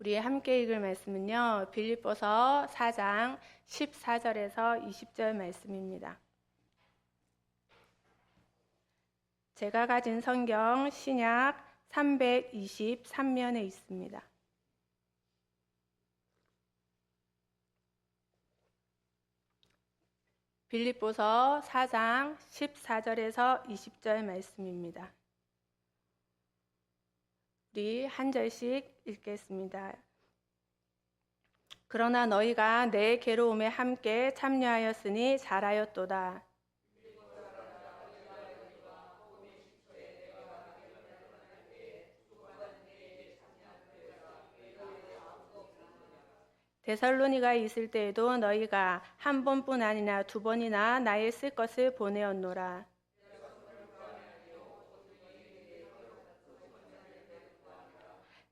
우리 함께 읽을 말씀은요, 빌립보서 4장 14절에서 20절 말씀입니다. 제가 가진 성경 신약 323면에 있습니다. 빌립보서 4장 14절에서 20절 말씀입니다. 우리 한 절씩 읽겠습니다. 그러나 너희가 내 괴로움에 함께 참여하였으니 잘하였도다. 데살로니가에 있을 때에도 너희가 한 번뿐 아니라 두 번이나 나의 쓸 것을 보내었노라.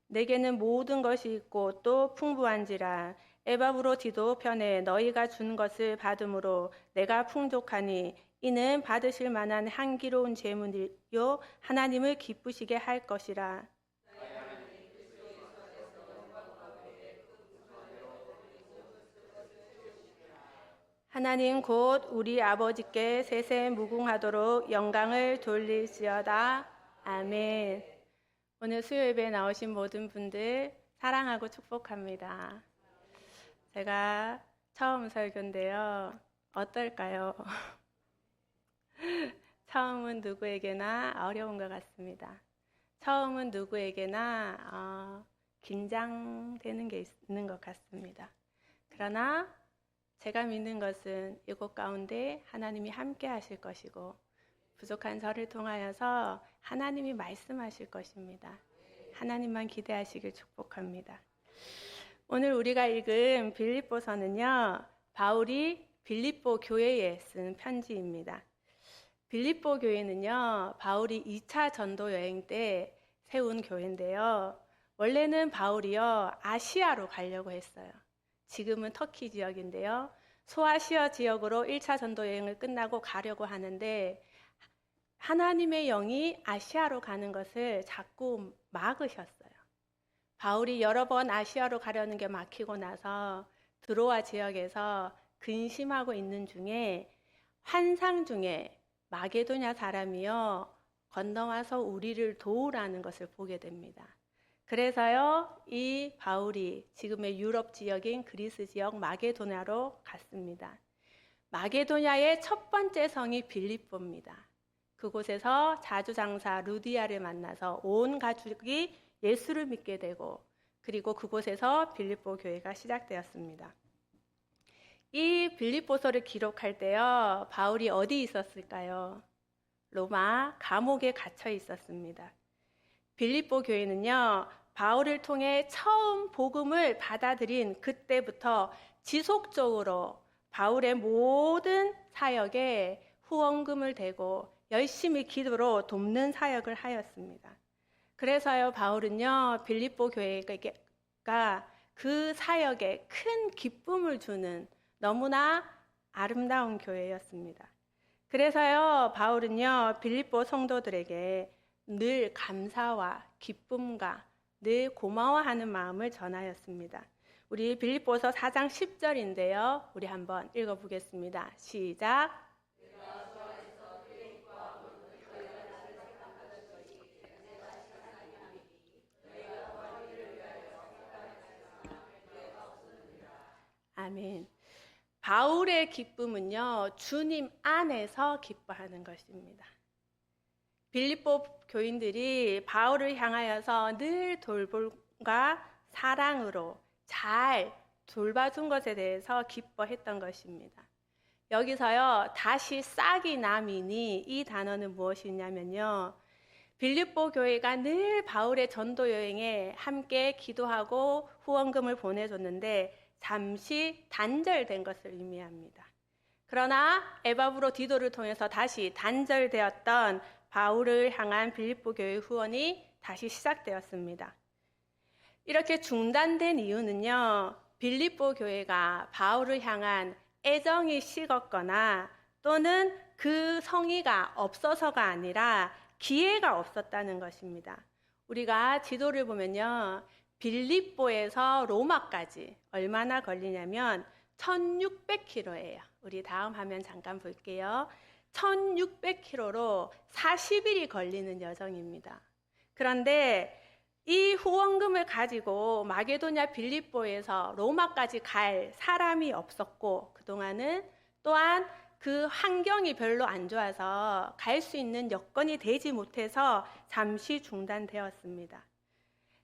내게는 모든 것이 있고 또 풍부한지라. 에바브로디도 편에 너희가 준 것을 받음으로 내가 풍족하니 이는 받으실 만한 향기로운 제물이요 하나님을 기쁘시게 할 것이라. 하나님 곧 우리 아버지께 세세 무궁하도록 영광을 돌릴지어다. 아멘. 오늘 수요예배에 나오신 모든 분들 사랑하고 축복합니다. 제가 처음 설교인데요. 어떨까요? 처음은 누구에게나 어려운 것 같습니다. 처음은 누구에게나 긴장되는 게 있는 것 같습니다. 그러나 제가 믿는 것은 이곳 가운데 하나님이 함께 하실 것이고 부족한 저를 통하여서 하나님이 말씀하실 것입니다. 하나님만 기대하시길 축복합니다. 오늘 우리가 읽은 빌립보서는요, 바울이 빌립보 교회에 쓴 편지입니다. 빌립보 교회는요, 바울이 2차 전도 여행 때 세운 교회인데요. 원래는 바울이요, 아시아로 가려고 했어요. 지금은 터키 지역인데요. 소아시아 지역으로 1차 전도 여행을 끝나고 가려고 하는데 하나님의 영이 아시아로 가는 것을 자꾸 막으셨어요. 바울이 여러 번 아시아로 가려는 게 막히고 나서 드로아 지역에서 근심하고 있는 중에 환상 중에 마게도냐 사람이요 건너와서 우리를 도우라는 것을 보게 됩니다. 그래서요 이 바울이 지금의 유럽 지역인 그리스 지역 마게도냐로 갔습니다. 마게도냐의 첫 번째 성이 빌립보입니다. 그곳에서 자주장사 루디아를 만나서 온 가족이 예수를 믿게 되고 그리고 그곳에서 빌립보 교회가 시작되었습니다. 이 빌립보서를 기록할 때요, 바울이 어디 있었을까요? 로마 감옥에 갇혀 있었습니다. 빌립보 교회는요, 바울을 통해 처음 복음을 받아들인 그때부터 지속적으로 바울의 모든 사역에 후원금을 대고 열심히 기도로 돕는 사역을 하였습니다. 그래서요, 바울은요, 빌립보 교회가 그 사역에 큰 기쁨을 주는 너무나 아름다운 교회였습니다. 그래서요, 바울은요, 빌립보 성도들에게 늘 감사와 기쁨과 늘 고마워하는 마음을 전하였습니다. 우리 빌립보서 4장 10절인데요. 우리 한번 읽어보겠습니다. 시작. 아멘. 바울의 기쁨은요, 주님 안에서 기뻐하는 것입니다. 빌립보 교인들이 바울을 향하여서 늘 돌봄과 사랑으로 잘 돌봐준 것에 대해서 기뻐했던 것입니다. 여기서요, 다시 싹이 나미니 이 단어는 무엇이냐면요, 빌립보 교회가 늘 바울의 전도 여행에 함께 기도하고 후원금을 보내줬는데 잠시 단절된 것을 의미합니다. 그러나 에바브로디도를 통해서 다시 단절되었던 바울을 향한 빌립보 교회 후원이 다시 시작되었습니다. 이렇게 중단된 이유는요, 빌립보 교회가 바울을 향한 애정이 식었거나 또는 그 성의가 없어서가 아니라 기회가 없었다는 것입니다. 우리가 지도를 보면요, 빌립보에서 로마까지 얼마나 걸리냐면 1600km예요. 우리 다음 화면 잠깐 볼게요. 1600km로 40일이 걸리는 여정입니다. 그런데 이 후원금을 가지고 마게도냐 빌립보에서 로마까지 갈 사람이 없었고, 그동안은 또한 그 환경이 별로 안 좋아서 갈 수 있는 여건이 되지 못해서 잠시 중단되었습니다.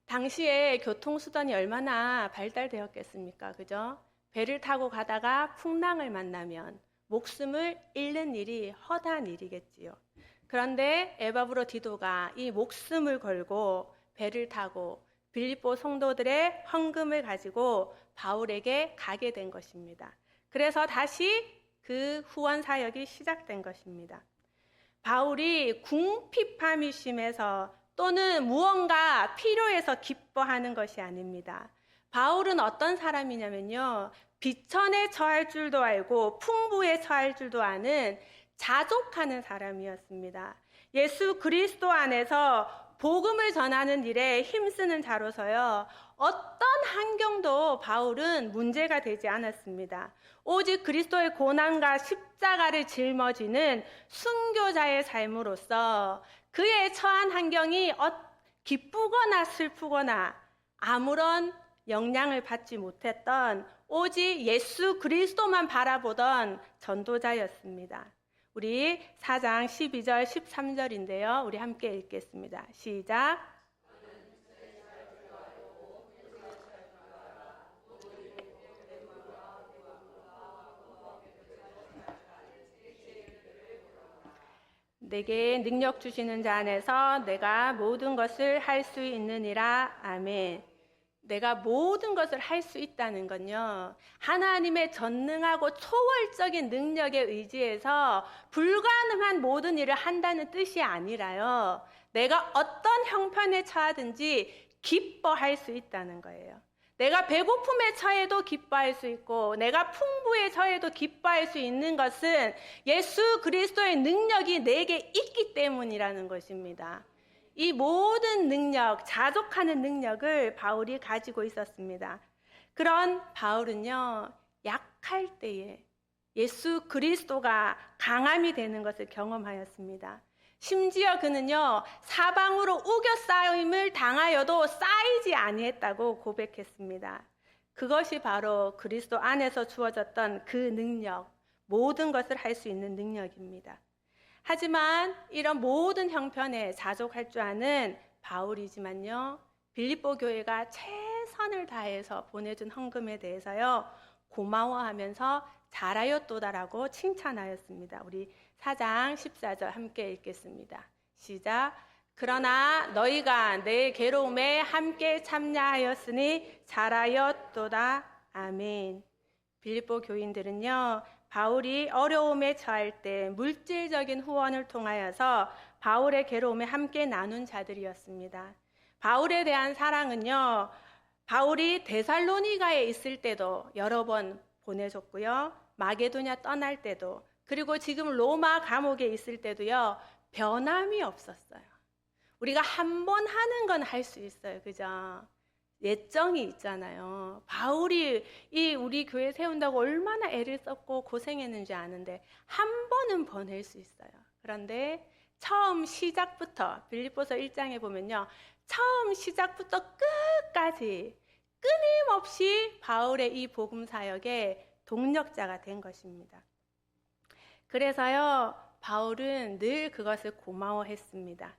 당시에 교통수단이 얼마나 발달되었겠습니까? 그죠? 배를 타고 가다가 풍랑을 만나면 목숨을 잃는 일이 허다한 일이겠지요. 그런데 에바브로 디도가 이 목숨을 걸고 배를 타고 빌립보 성도들의 헌금을 가지고 바울에게 가게 된 것입니다. 그래서 다시 그 후원 사역이 시작된 것입니다. 바울이 궁핍함이 심해서 또는 무언가 필요해서 기뻐하는 것이 아닙니다. 바울은 어떤 사람이냐면요, 비천에 처할 줄도 알고 풍부에 처할 줄도 아는 자족하는 사람이었습니다. 예수 그리스도 안에서 복음을 전하는 일에 힘쓰는 자로서요, 어떤 환경도 바울은 문제가 되지 않았습니다. 오직 그리스도의 고난과 십자가를 짊어지는 순교자의 삶으로서 그의 처한 환경이 기쁘거나 슬프거나 아무런 영향을 받지 못했던 오직 예수 그리스도만 바라보던 전도자였습니다. 우리 4장 12절 13절인데요. 우리 함께 읽겠습니다. 시작. 내게 능력 주시는 자 안에서 내가 모든 것을 할 수 있느니라. 아멘. 내가 모든 것을 할 수 있다는 건요, 하나님의 전능하고 초월적인 능력에 의지해서 불가능한 모든 일을 한다는 뜻이 아니라요, 내가 어떤 형편에 처하든지 기뻐할 수 있다는 거예요. 내가 배고픔에 처해도 기뻐할 수 있고 내가 풍부에 처해도 기뻐할 수 있는 것은 예수 그리스도의 능력이 내게 있기 때문이라는 것입니다. 이 모든 능력, 자족하는 능력을 바울이 가지고 있었습니다. 그런 바울은요, 약할 때에 예수 그리스도가 강함이 되는 것을 경험하였습니다. 심지어 그는요, 사방으로 우겨싸임을 당하여도 쌓이지 아니했다고 고백했습니다. 그것이 바로 그리스도 안에서 주어졌던 그 능력, 모든 것을 할 수 있는 능력입니다. 하지만 이런 모든 형편에 자족할 줄 아는 바울이지만요, 빌립보 교회가 최선을 다해서 보내준 헌금에 대해서요, 고마워하면서 잘하였도다라고 칭찬하였습니다. 우리 4장 14절 함께 읽겠습니다. 시작. 그러나 너희가 내 괴로움에 함께 참여하였으니 잘하였도다. 아멘. 빌립보 교인들은요, 바울이 어려움에 처할 때 물질적인 후원을 통하여서 바울의 괴로움에 함께 나눈 자들이었습니다. 바울에 대한 사랑은요, 바울이 데살로니가에 있을 때도 여러 번 보내줬고요, 마게도냐 떠날 때도, 그리고 지금 로마 감옥에 있을 때도요, 변함이 없었어요. 우리가 한 번 하는 건 할 수 있어요. 그죠? 예정이 있잖아요. 바울이 우리 교회 세운다고 얼마나 애를 썼고 고생했는지 아는데 한 번은 보낼 수 있어요. 그런데 처음 시작부터 빌립보서 1장에 보면요, 처음 시작부터 끝까지 끊임없이 바울의 이 복음 사역에 동력자가 된 것입니다. 그래서요, 바울은 늘 그것을 고마워했습니다.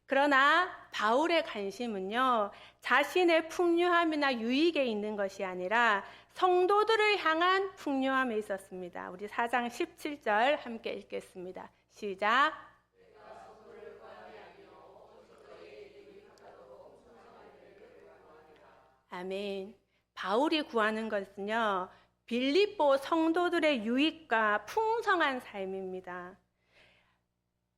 그러나 바울의 관심은요, 자신의 풍요함이나 유익에 있는 것이 아니라 성도들을 향한 풍요함에 있었습니다. 우리 4장 17절 함께 읽겠습니다. 시작. 아멘. 바울이 구하는 것은요, 빌립보 성도들의 유익과 풍성한 삶입니다.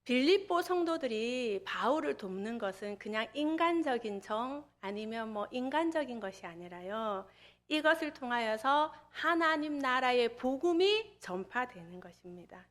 빌립보 성도들이 바울을 돕는 것은 그냥 인간적인 정 아니면 인간적인 것이 아니라요, 이것을 통하여서 하나님 나라의 복음이 전파되는 것입니다.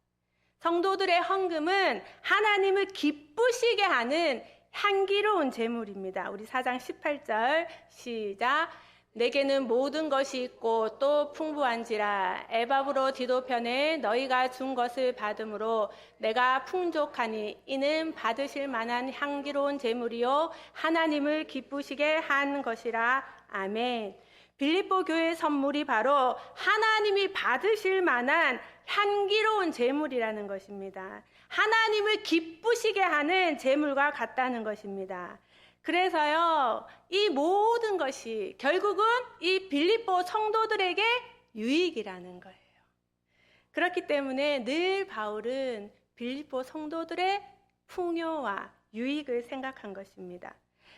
성도들의 헌금은 하나님을 기쁘시게 하는 향기로운 제물입니다. 우리 4장 18절 시작. 내게는 모든 것이 있고 또 풍부한지라 에바브로 디도편에 너희가 준 것을 받음으로 내가 풍족하니 이는 받으실 만한 향기로운 제물이요 하나님을 기쁘시게 한 것이라. 아멘. 빌립보 교회의 선물이 바로 하나님이 받으실 만한 향기로운 제물이라는 것입니다. 하나님을 기쁘시게 하는 제물과 같다는 것입니다. 그래서요, 이 모든 것이 결국은 이 빌립보 성도들에게 유익이라는 거예요. 그렇기 때문에 늘 바울은 빌립보 성도들의 풍요와 유익을 생각한 것입니다.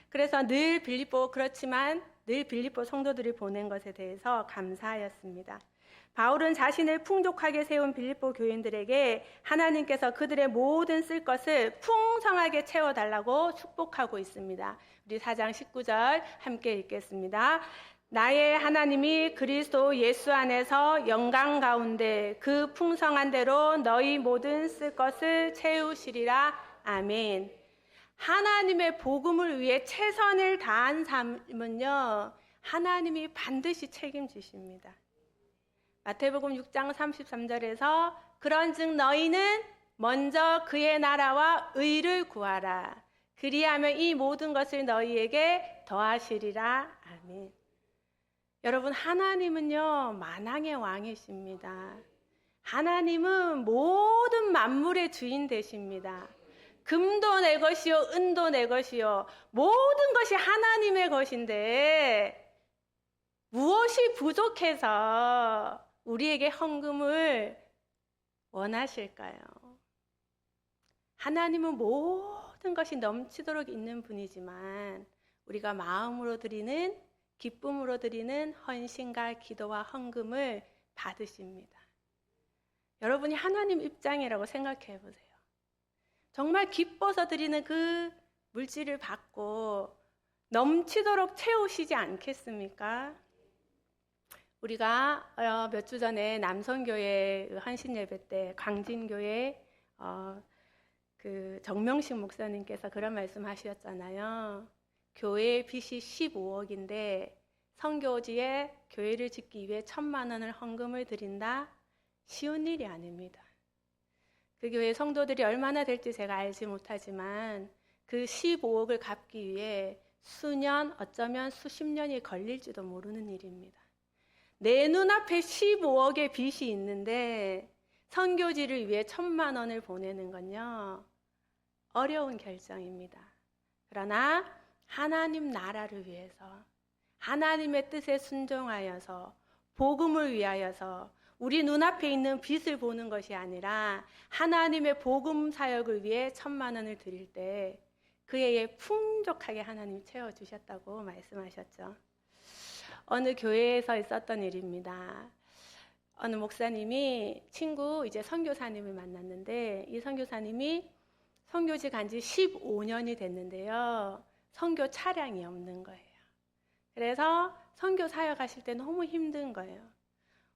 그래서 늘 빌립보 성도들이 보낸 것에 대해서 감사하였습니다. 바울은 자신을 풍족하게 세운 빌립보 교인들에게 하나님께서 그들의 모든 쓸 것을 풍성하게 채워달라고 축복하고 있습니다. 우리 4장 19절 함께 읽겠습니다. 나의 하나님이 그리스도 예수 안에서 영광 가운데 그 풍성한 대로 너희 모든 쓸 것을 채우시리라. 아멘. 하나님의 복음을 위해 최선을 다한 삶은요, 하나님이 반드시 책임지십니다. 마태복음 6장 33절에서 그런즉 너희는 먼저 그의 나라와 의를 구하라. 그리하면 이 모든 것을 너희에게 더하시리라. 아멘. 여러분, 하나님은요 만왕의 왕이십니다. 하나님은 모든 만물의 주인 되십니다. 금도 내 것이요 은도 내 것이요 모든 것이 하나님의 것인데 무엇이 부족해서 우리에게 헌금을 원하실까요? 하나님은 모든 것이 넘치도록 있는 분이지만 우리가 마음으로 드리는, 기쁨으로 드리는 헌신과 기도와 헌금을 받으십니다. 여러분이 하나님 입장이라고 생각해 보세요. 정말 기뻐서 드리는 그 물질을 받고 넘치도록 채우시지 않겠습니까? 우리가 몇 주 전에 남성교회 헌신 예배 때 광진교회 그 정명식 목사님께서 그런 말씀하셨잖아요. 교회의 빚이 15억인데 선교지에 교회를 짓기 위해 1,000만 원을 헌금을 드린다? 쉬운 일이 아닙니다. 그 교회 성도들이 얼마나 될지 제가 알지 못하지만 그 15억을 갚기 위해 수년, 어쩌면 수십 년이 걸릴지도 모르는 일입니다. 내 눈앞에 15억의 빚이 있는데 선교지를 위해 1,000만 원을 보내는 건요, 어려운 결정입니다. 그러나 하나님 나라를 위해서, 하나님의 뜻에 순종하여서, 복음을 위하여서 우리 눈앞에 있는 빚을 보는 것이 아니라 하나님의 복음 사역을 위해 1,000만 원을 드릴 때 그 해에 풍족하게 하나님이 채워주셨다고 말씀하셨죠. 어느 교회에서 있었던 일입니다. 어느 목사님이 친구 이제 선교사님을 만났는데 이 선교사님이 선교지 간 지 15년이 됐는데요. 선교 차량이 없는 거예요. 그래서 선교 사역하실 때 너무 힘든 거예요.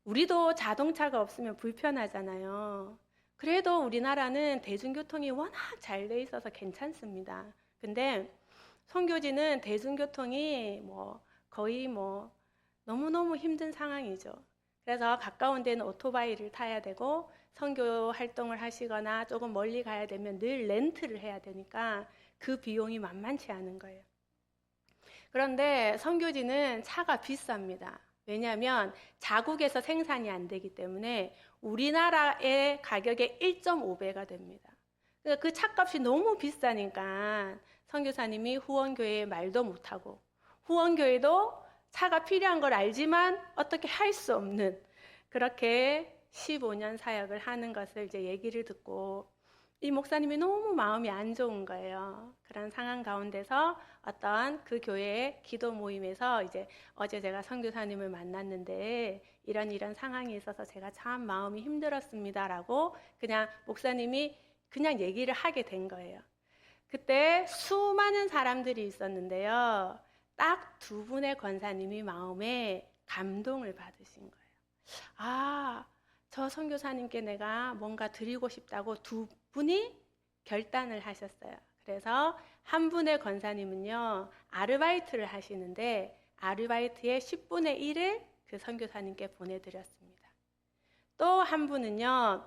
우리도 자동차가 없으면 불편하잖아요. 그래도 우리나라는 대중교통이 워낙 잘 돼 있어서 괜찮습니다. 근데 선교지는 대중교통이 거의 너무너무 힘든 상황이죠. 그래서 가까운 데는 오토바이를 타야 되고 선교 활동을 하시거나 조금 멀리 가야 되면 늘 렌트를 해야 되니까 그 비용이 만만치 않은 거예요. 그런데 선교지는 차가 비쌉니다. 왜냐하면 자국에서 생산이 안 되기 때문에 우리나라의 가격의 1.5배가 됩니다. 그러니까 그 차값이 너무 비싸니까 선교사님이 후원교회에 말도 못하고 후원교회도 차가 필요한 걸 알지만 어떻게 할 수 없는 그렇게 15년 사역을 하는 것을 이제 얘기를 듣고 이 목사님이 너무 마음이 안 좋은 거예요. 그런 상황 가운데서 어떤 그 교회의 기도 모임에서 이제 어제 제가 선교사님을 만났는데 이런 상황이 있어서 제가 참 마음이 힘들었습니다라고 그냥 목사님이 그냥 얘기를 하게 된 거예요. 그때 수많은 사람들이 있었는데요. 딱 2분의 권사님이 마음에 감동을 받으신 거예요. 아, 저 선교사님께 내가 뭔가 드리고 싶다고 2분이 결단을 하셨어요. 그래서 한 분의 권사님은요, 아르바이트를 하시는데 아르바이트의 10분의 1을 그 선교사님께 보내드렸습니다. 또 한 분은요,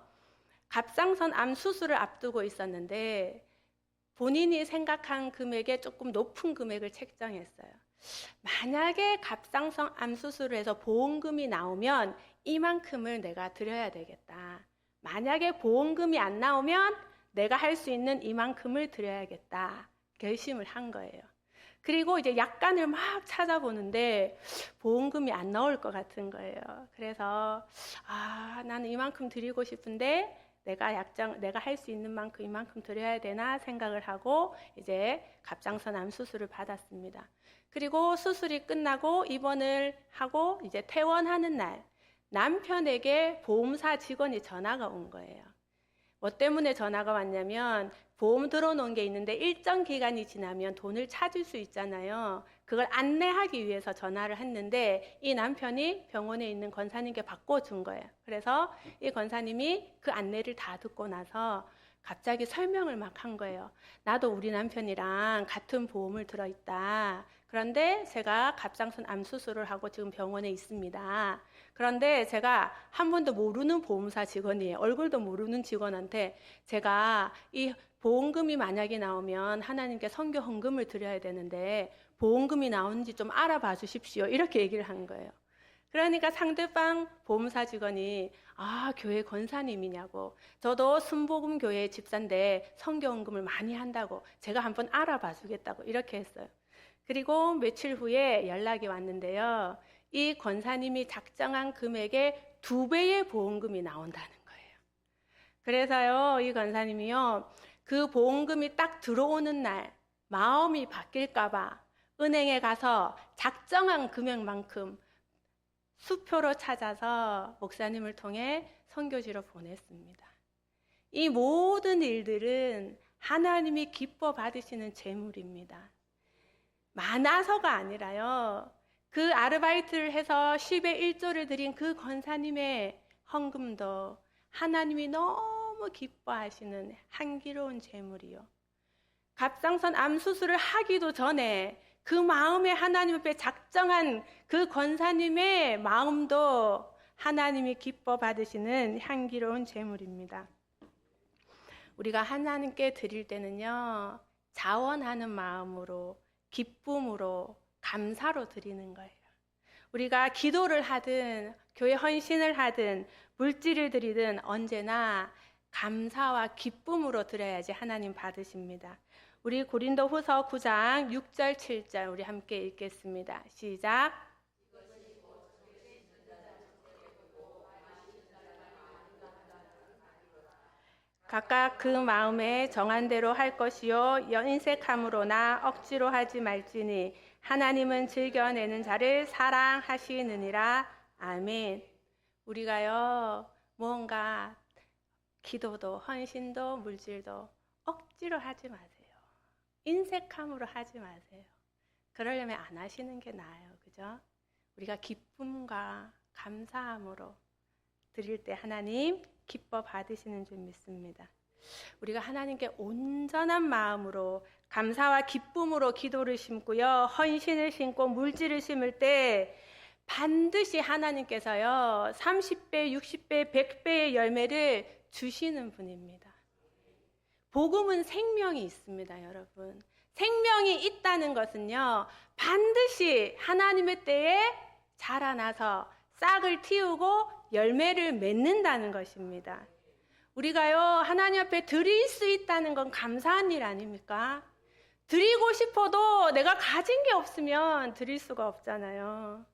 갑상선 암 수술을 앞두고 있었는데 본인이 생각한 금액에 조금 높은 금액을 책정했어요. 만약에 갑상선 암 수술을 해서 보험금이 나오면 이만큼을 내가 드려야 되겠다. 만약에 보험금이 안 나오면 내가 할 수 있는 이만큼을 드려야겠다. 결심을 한 거예요. 그리고 이제 약관을 막 찾아보는데 보험금이 안 나올 것 같은 거예요. 그래서 나는 이만큼 드리고 싶은데 내가 할 수 있는 만큼 이만큼 드려야 되나 생각을 하고 이제 갑상선암 수술을 받았습니다. 그리고 수술이 끝나고 입원을 하고 이제 퇴원하는 날 남편에게 보험사 직원이 전화가 온 거예요. 뭐 때문에 전화가 왔냐면 보험 들어놓은 게 있는데 일정 기간이 지나면 돈을 찾을 수 있잖아요. 그걸 안내하기 위해서 전화를 했는데 이 남편이 병원에 있는 권사님께 바꿔준 거예요. 그래서 이 권사님이 그 안내를 다 듣고 나서 갑자기 설명을 막 한 거예요. 나도 우리 남편이랑 같은 보험을 들어있다. 그런데 제가 갑상선 암 수술을 하고 지금 병원에 있습니다. 그런데 제가 한 번도 모르는 보험사 직원이에요. 얼굴도 모르는 직원한테 제가 이 보험금이 만약에 나오면 하나님께 선교 헌금을 드려야 되는데 보험금이 나오는지 좀 알아봐 주십시오. 이렇게 얘기를 한 거예요. 그러니까 상대방 보험사 직원이 교회 권사님이냐고, 저도 순복음 교회 집사인데 선교 헌금을 많이 한다고, 제가 한번 알아봐 주겠다고 이렇게 했어요. 그리고 며칠 후에 연락이 왔는데요, 이 권사님이 작정한 금액의 2배의 보험금이 나온다는 거예요. 그래서요, 이 권사님이요, 그 보험금이 딱 들어오는 날 마음이 바뀔까봐 은행에 가서 작정한 금액만큼 수표로 찾아서 목사님을 통해 선교지로 보냈습니다. 이 모든 일들은 하나님이 기뻐 받으시는 재물입니다. 많아서가 아니라요, 그 아르바이트를 해서 10의 1조를 드린 그 권사님의 헌금도 하나님이 너무 기뻐하시는 향기로운 재물이요. 갑상선 암 수술을 하기도 전에 그 마음에 하나님 앞에 작정한 그 권사님의 마음도 하나님이 기뻐 받으시는 향기로운 재물입니다. 우리가 하나님께 드릴 때는요, 자원하는 마음으로, 기쁨으로, 감사로 드리는 거예요. 우리가 기도를 하든 교회 헌신을 하든 물질을 드리든 언제나 감사와 기쁨으로 드려야지 하나님 받으십니다. 우리 고린도후서 9장 6절 7절 우리 함께 읽겠습니다. 시작. 각각 그 마음에 정한 대로 할 것이요 인색함으로나 억지로 하지 말지니 하나님은 즐겨내는 자를 사랑하시느니라. 아멘. 우리가요, 무언가 기도도 헌신도 물질도 억지로 하지 마세요. 인색함으로 하지 마세요. 그러려면 안 하시는 게 나아요. 그죠? 우리가 기쁨과 감사함으로 드릴 때 하나님 기뻐 받으시는 줄 믿습니다. 우리가 하나님께 온전한 마음으로 감사와 기쁨으로 기도를 심고요, 헌신을 심고 물질을 심을 때 반드시 하나님께서요 30배, 60배, 100배의 열매를 주시는 분입니다. 복음은 생명이 있습니다, 여러분. 생명이 있다는 것은요, 반드시 하나님의 때에 자라나서 싹을 틔우고 열매를 맺는다는 것입니다. 우리가요, 하나님 앞에 드릴 수 있다는 건 감사한 일 아닙니까? 드리고 싶어도 내가 가진 게 없으면 드릴 수가 없잖아요.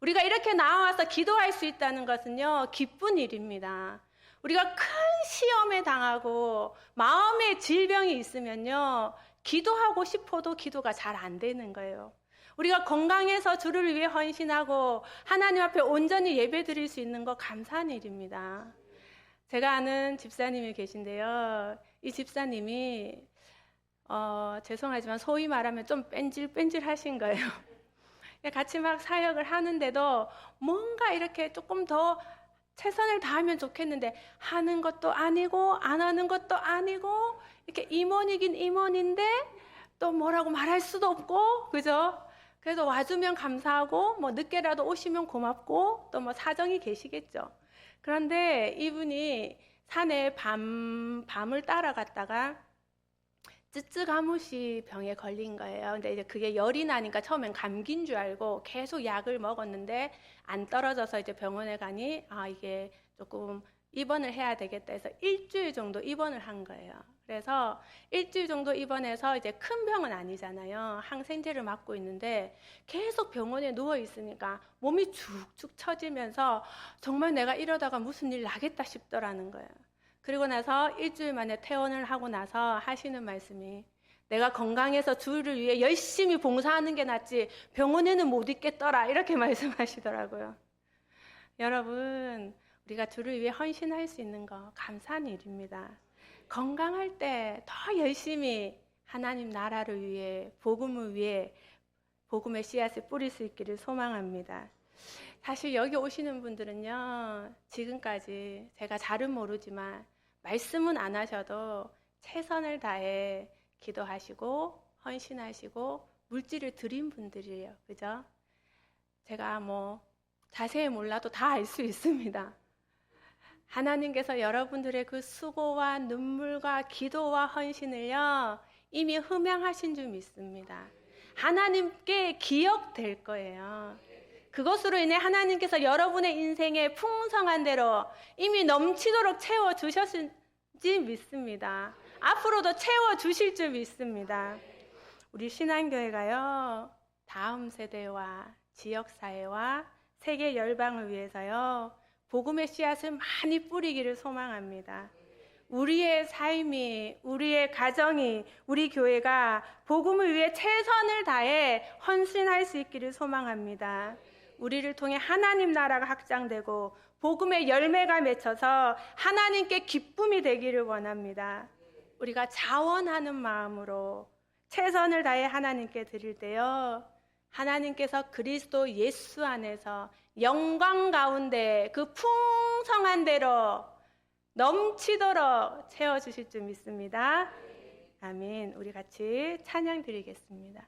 우리가 이렇게 나와서 기도할 수 있다는 것은요, 기쁜 일입니다. 우리가 큰 시험에 당하고 마음의 질병이 있으면요, 기도하고 싶어도 기도가 잘 안 되는 거예요. 우리가 건강해서 주를 위해 헌신하고 하나님 앞에 온전히 예배 드릴 수 있는 거 감사한 일입니다. 제가 아는 집사님이 계신데요, 이 집사님이 죄송하지만 소위 말하면 좀 뺀질뺀질 하신 거예요. 같이 막 사역을 하는데도 뭔가 이렇게 조금 더 최선을 다하면 좋겠는데 하는 것도 아니고 안 하는 것도 아니고 이렇게 임원이긴 임원인데 또 뭐라고 말할 수도 없고, 그죠? 그래서 와주면 감사하고, 뭐 늦게라도 오시면 고맙고, 또 뭐 사정이 계시겠죠. 그런데 이분이 산에 밤을 따라갔다가 쯔쯔가무시 병에 걸린 거예요. 근데 이제 그게 열이 나니까 처음엔 감기인 줄 알고 계속 약을 먹었는데 안 떨어져서 이제 병원에 가니 이게 조금 입원을 해야 되겠다 해서 일주일 정도 입원을 한 거예요. 그래서 일주일 정도 입원해서 이제 큰 병은 아니잖아요. 항생제를 맞고 있는데 계속 병원에 누워 있으니까 몸이 축축 처지면서 정말 내가 이러다가 무슨 일 나겠다 싶더라는 거예요. 그리고 나서 일주일 만에 퇴원을 하고 나서 하시는 말씀이 내가 건강해서 주를 위해 열심히 봉사하는 게 낫지 병원에는 못 있겠더라 이렇게 말씀하시더라고요. 여러분, 우리가 주를 위해 헌신할 수 있는 거 감사한 일입니다. 건강할 때 더 열심히 하나님 나라를 위해 복음을 위해 복음의 씨앗을 뿌릴 수 있기를 소망합니다. 사실 여기 오시는 분들은요, 지금까지 제가 잘은 모르지만 말씀은 안 하셔도 최선을 다해 기도하시고 헌신하시고 물질을 드린 분들이에요. 그죠? 제가 뭐 자세히 몰라도 다 알 수 있습니다. 하나님께서 여러분들의 그 수고와 눈물과 기도와 헌신을요, 이미 흠양하신 줄 믿습니다. 하나님께 기억될 거예요. 그것으로 인해 하나님께서 여러분의 인생에 풍성한 대로 이미 넘치도록 채워주셨는지 믿습니다. 앞으로도 채워주실 줄 믿습니다. 우리 신앙교회가요, 다음 세대와 지역사회와 세계 열방을 위해서요, 복음의 씨앗을 많이 뿌리기를 소망합니다. 우리의 삶이, 우리의 가정이, 우리 교회가 복음을 위해 최선을 다해 헌신할 수 있기를 소망합니다. 우리를 통해 하나님 나라가 확장되고 복음의 열매가 맺혀서 하나님께 기쁨이 되기를 원합니다. 우리가 자원하는 마음으로 최선을 다해 하나님께 드릴 때요, 하나님께서 그리스도 예수 안에서 영광 가운데 그 풍성한 대로 넘치도록 채워주실 줄 믿습니다. 아멘. 우리 같이 찬양 드리겠습니다.